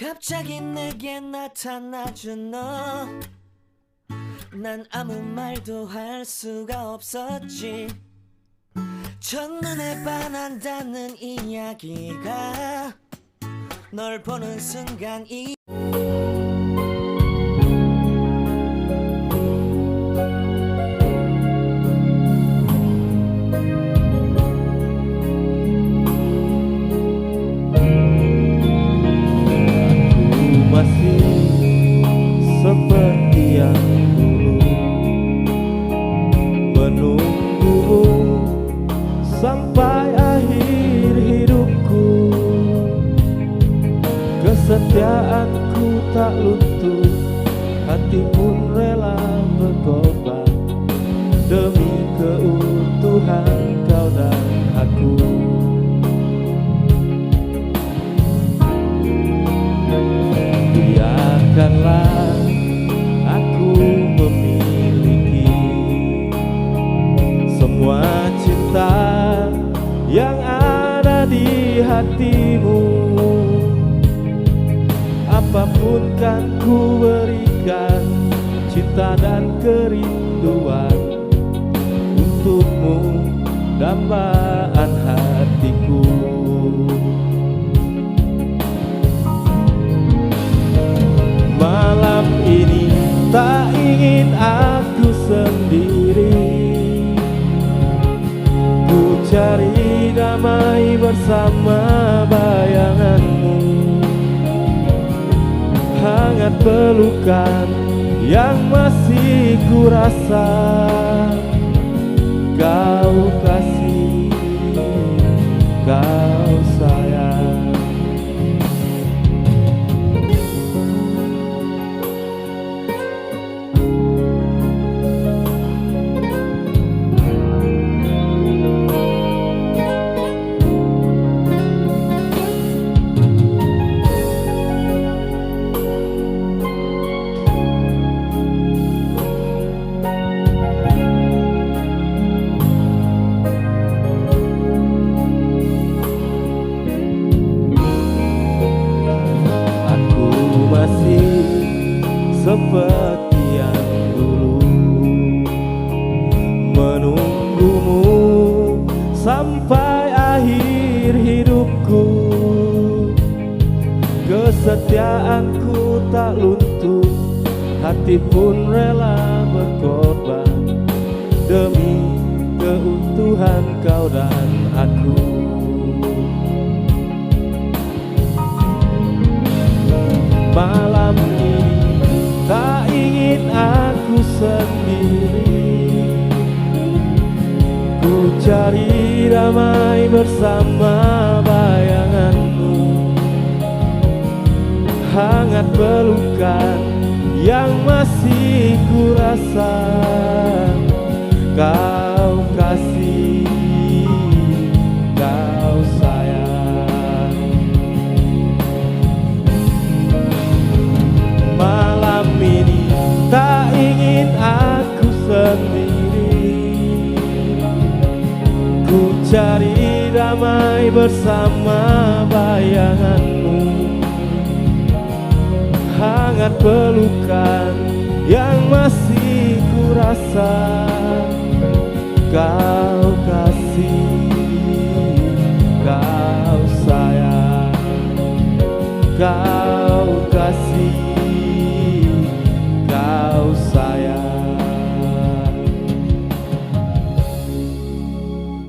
갑자기 내게 나타나준 너, 난 아무 말도 할 수가 없었지. 첫눈에 반한다는 이야기가 널 보는 순간 seperti yang dulu menunggumu sampai akhir hidupku. Kesetiaanku tak luntur, hati pun rela berkorban demi keutuhan kau dan aku. Biarkanlah aku memiliki semua cinta yang ada di hatimu. Apapun kan ku berikan, cinta dan kerinduan untukmu, dambaan hatiku. Malam ini tak ingin aku sendiri, ku cari damai bersama bayanganmu. Hangat pelukan yang masih ku rasa, kau kasih, kau sayang. Seperti yang dulu menunggumu sampai akhir hidupku. Kesetiaanku tak luntur, hati pun rela berkorban demi keutuhan kau dan aku. Malam ini tak ingin aku sendiri, ku cari damai bersama bayanganmu. Hangat pelukan yang masih ku rasa, kau kasih, kau sayang. Malam ini tak ingin aku sendiri, ku cari damai bersama bayanganmu. Hangat pelukan yang masih ku rasa, kau kasih, kau sayang, kau kasih.